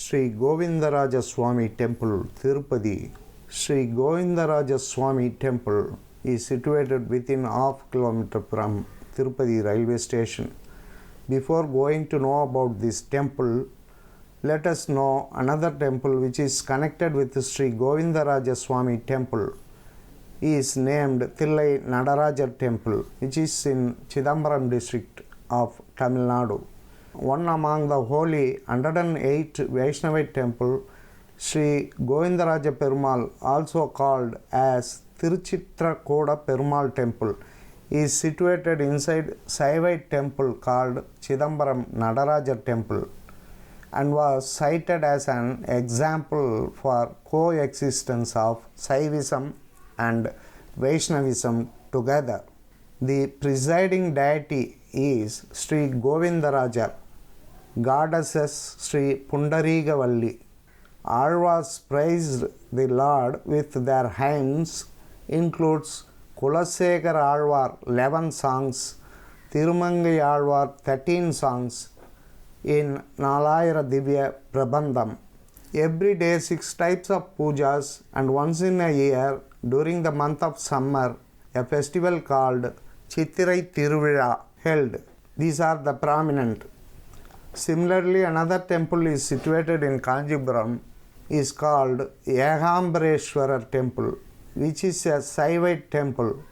Sri Govindaraja Swamy Temple, Tirupati. Sri Govindaraja Swamy Temple is situated within half kilometer from Tirupati Railway Station. Before going to know about this temple, let us know another temple which is connected with Sri Govindaraja Swamy Temple. Is named Thillai Natarajar Temple, which is in Chidambaram District of Tamilnadu. One among the holy 108 Vaishnavite temple, Sri Govindaraja Perumal, also called as Tiruchitrakoda Perumal Temple, is situated inside Saivite temple called Chidambaram Natarajar Temple and was cited as an example for coexistence of Saivism and Vaishnavism together. The presiding deity is Sri Govindaraja, goddesses Sri Pundarikavalli. Alvars praised the Lord with their hymns includes Kulasekar Alvar 11 songs, Tirumangai Alvar 13 songs in Nalayara Divya Prabandham. Every day 6 types of pujas and once in a year during the month of summer a festival called Chittirai Tiruvizha held. These are the prominent. Similarly, another temple is situated in Kanchipuram is called Yegambareshwarar Temple, which is a Saivite temple.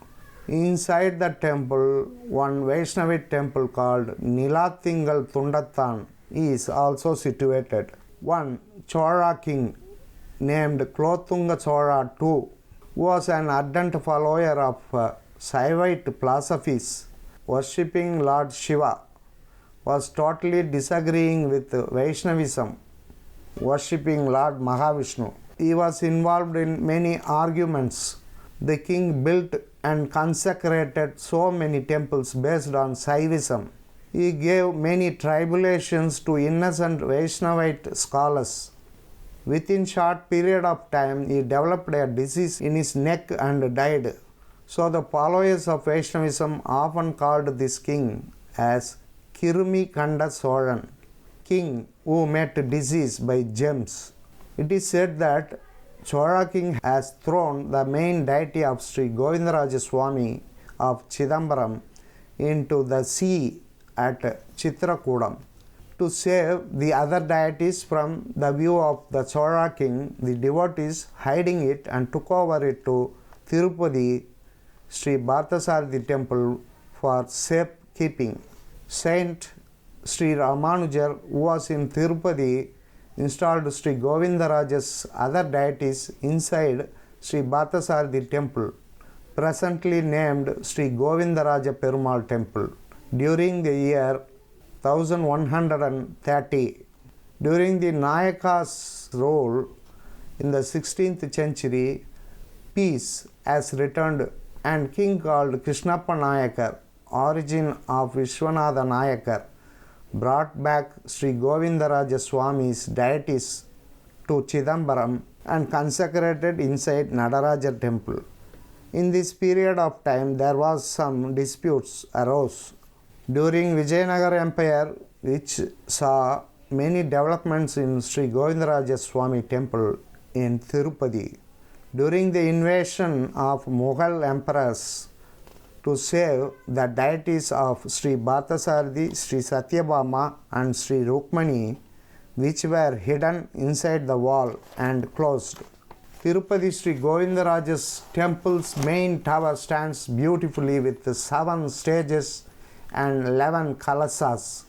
Inside the temple, one Vaishnavite temple called Nilathingal Tundathan is also situated. One Chola king named Klothunga Chola II was an ardent follower of Saivite philosophies, worshipping Lord Shiva, was totally disagreeing with Vaishnavism, worshipping Lord Mahavishnu. He was involved in many arguments. The king built and consecrated so many temples based on Saivism. He gave many tribulations to innocent Vaishnavite scholars. Within short period of time, he developed a disease in his neck and died. So the followers of Vaishnavism often called this king as Kirumi Kanda Solan, king who met disease by gems. It is said that Chola king has thrown the main deity of Sri Govindaraja Swamy of Chidambaram into the sea at Chitrakoodam. To save the other deities from the view of the Chola king, the devotees hiding it and took over it to Tirupati Sri Bhartasarathi Temple for safekeeping. Saint Sri Ramanujar, who was in Tirupati, installed Sri Govindaraja's other deities inside Sri Bhartasarathi Temple, presently named Sri Govindaraja Perumal Temple, during the year 1130. During the Nayaka's rule in the 16th century, peace has returned and king called Krishnappa Nayakar, origin of Vishwanatha Nayakar, brought back Sri Govindaraja Swamy's deities to Chidambaram and consecrated inside Natarajar Temple. In this period of time, there was some disputes arose. During Vijayanagar Empire, which saw many developments in Sri Govindaraja Swamy Temple in Tirupati. During the invasion of Mughal emperors, to save the deities of Sri Bhartasarathi, Sri Satyabhama and Sri Rukmani, which were hidden inside the wall and closed. Tirupati Sri Govindaraja's temple's main tower stands beautifully with 7 stages and 11 kalasas.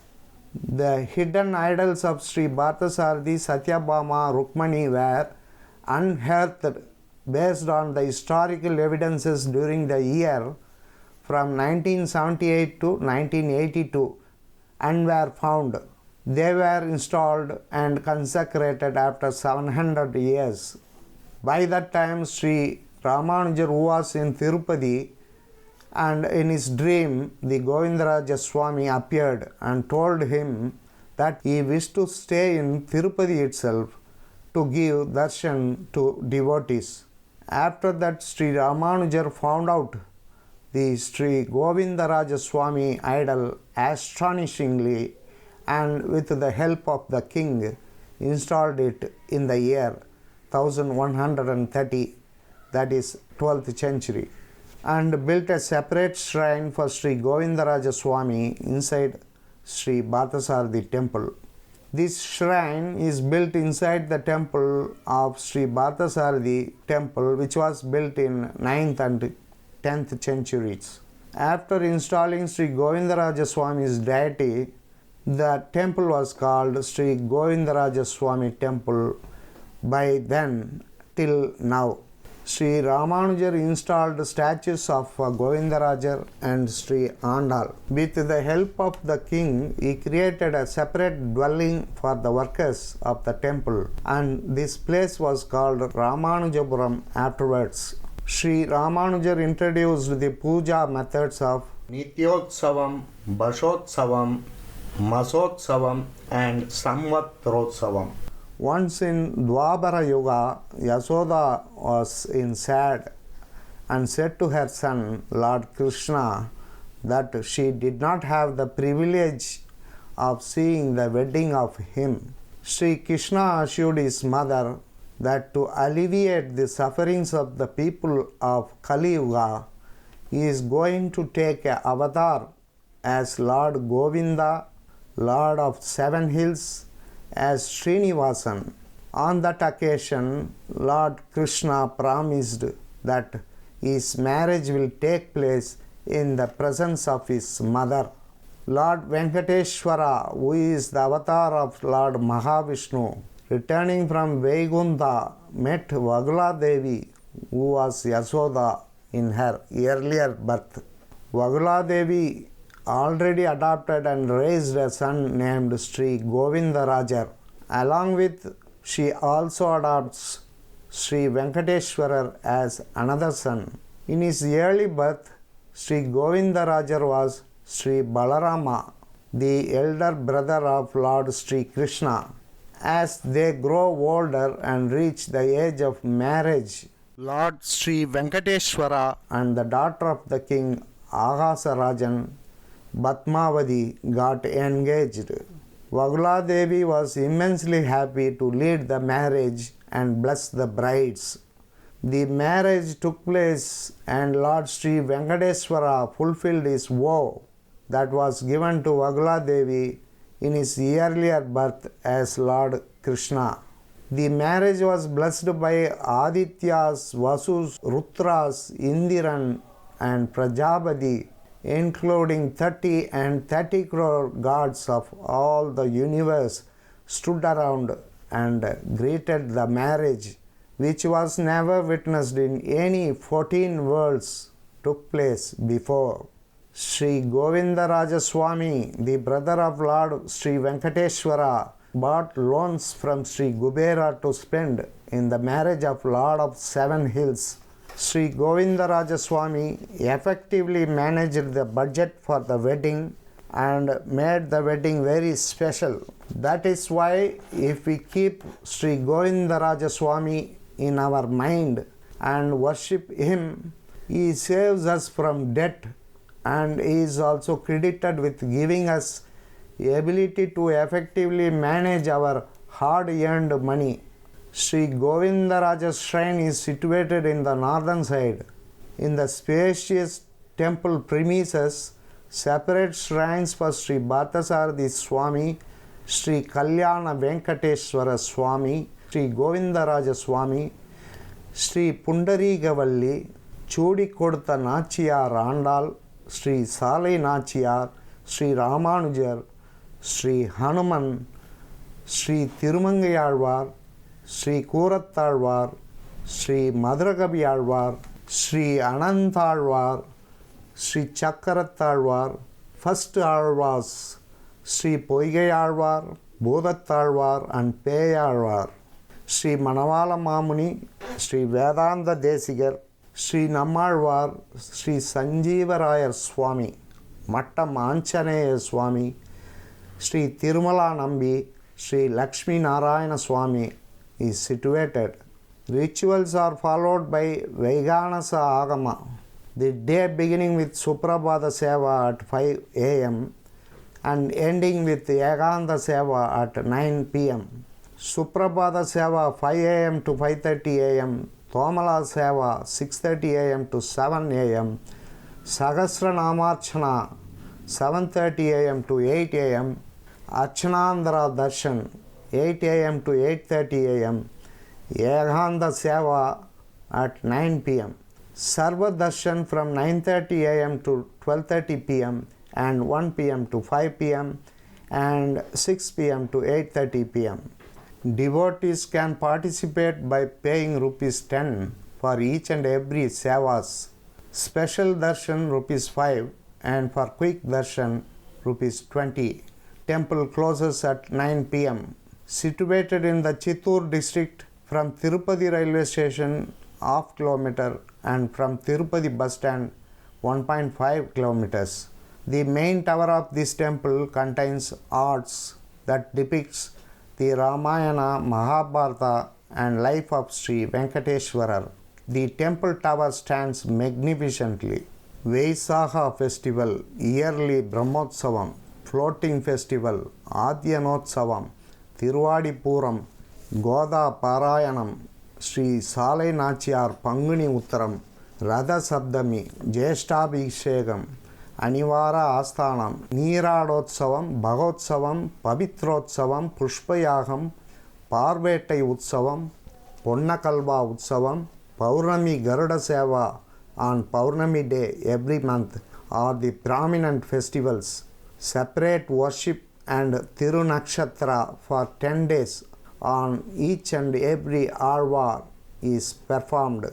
The hidden idols of Sri Bhartasarathi, Satyabhama, Rukmani were unearthed based on the historical evidences during the year from 1978 to 1982 and were found. They were installed and consecrated after 700 years. By that time, Sri Ramanujar, who was in Tirupati, and in his dream the Govindaraja Swamy appeared and told him that he wished to stay in Tirupati itself to give darshan to devotees. After that, Sri Ramanujar found out the Sri Govindaraja Swamy idol astonishingly, and with the help of the king, installed it in the year 1130, that is 12th century, and built a separate shrine for Sri Govindaraja Swamy inside Sri Bhattacharya Temple. This shrine is built inside the temple of Sri Bhattacharya Temple, which was built in 9th and 10th centuries. After installing Sri Govindaraja Swamy's deity, the temple was called Sri Govindaraja Swamy Temple by then till now. Sri Ramanujar installed statues of Govindaraja and Sri Andal. With the help of the king, he created a separate dwelling for the workers of the temple, and this place was called Ramanujapuram afterwards. Sri Ramanujar introduced the puja methods of Nityotsavam, Bashotsavam, Masotsavam and Samvatrotsavam. Once in Dwapara Yuga, Yasoda was in sad and said to her son, Lord Krishna, that she did not have the privilege of seeing the wedding of him. Sri Krishna assured his mother that to alleviate the sufferings of the people of Kali Yuga, he is going to take an avatar as Lord Govinda, Lord of Seven Hills, as Srinivasan. On that occasion, Lord Krishna promised that his marriage will take place in the presence of his mother. Lord Venkateshwara, who is the avatar of Lord Mahavishnu, returning from Vaikuntha, met Vagula Devi, who was Yasoda in her earlier birth. Vagula Devi already adopted and raised a son named Sri Govindaraja. Along with, she also adopts Sri Venkateshwara as another son. In his early birth, Sri Govindaraja was Sri Balarama, the elder brother of Lord Sri Krishna. As they grow older and reach the age of marriage, Lord Sri Venkateshwara and the daughter of the king Aghasarajan, Batmavati, got engaged. Vagula Devi was immensely happy to lead the marriage and bless the brides. The marriage took place and Lord Sri Venkateshwara fulfilled his vow that was given to Vagula Devi in his earlier birth as Lord Krishna. The marriage was blessed by Adityas, Vasus, Rutras, Indiran and Prajapati, including 30 and 30 crore gods of all the universe stood around and greeted the marriage, which was never witnessed in any 14 worlds took place before. Sri Govindaraja Swamy, the brother of Lord Sri Venkateshwara, bought loans from Sri Kubera to spend in the marriage of Lord of Seven Hills. Sri Govindaraja Swamy effectively managed the budget for the wedding and made the wedding very special. That is why if we keep Sri Govindaraja Swamy in our mind and worship him, he saves us from debt and he is also credited with giving us the ability to effectively manage our hard-earned money. Sri Govindaraja's shrine is situated in the northern side. In the spacious temple premises, separate shrines for Sri Bhattacharya Swamy, Sri Kalyana Venkateshwara Swamy, Sri Govindaraja Swamy, Sri Pundarigavalli, Chudi Kodutha Nachiyar Andal, Sri Salai Nachiyar, Sri Ramanujar, Sri Hanuman, Sri Tirumangayalvar, Sri Koorattalvar, Sri Madragabiyalvar, Sri Anantalvar, Sri Chakarattalvar, first Alvars, Sri Poigayalvar, Bodhattalvar and Peyalvar, Sri Manavala Mamuni, Sri Vedanta Desigar, Sri Nammalvar, Sri Sanjeevarayar Swamy, Mattam Anchaneya Swamy, Sri Tirumala Nambi, Sri Lakshmi Narayana Swamy is situated. Rituals are followed by Vaiganasa Agama, the day beginning with Suprabhata Seva at 5 am and ending with Yaganta Seva at 9 pm. Suprabhada Seva 5 a.m. to 5:30 a.m. Tomala Seva 6:30 a.m. to 7 a.m. Sahasra Namarchana 7:30 a.m. to 8 a.m. Archanandra Darshan 8 a.m. to 8:30 a.m. Eghanda Seva at 9 p.m. Sarva Darshan from 9:30 a.m. to 12:30 p.m. and 1 p.m. to 5 p.m. and 6 p.m. to 8:30 p.m. Devotees can participate by paying rupees 10 for each and every sevas. Special darshan rupees 5 and for quick darshan rupees 20. Temple closes at 9 p.m. Situated in the Chittoor district, from Tirupati Railway Station half kilometer and from Tirupati bus stand 1.5 kilometers. The main tower of this temple contains arts that depicts the Ramayana, Mahabharata and life of Sri Venkateshwarar. The temple tower stands magnificently. Vaisaha festival, yearly Brahmotsavam, floating festival, Adyanotsavam, Tiruvadipuram, Goda Parayanam, Sri Thillai Natarajar Panguni Uttaram, Radha Sabdami, Jeshtabhishekam, Anivara Asthanam, Neeradotsavam, Bhagotsavam, Pavitrodsavam, Pushpayagam, Parvetai Utsavam, Ponnakalva Utsavam, Paurnami Garuda Seva on Paurnami day every month are the prominent festivals. Separate worship and Tirunakshatra for 10 days on each and every Alvar is performed.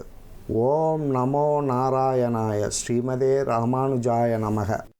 Om Namo Narayanaya Srimade Ramanujaya Namaha.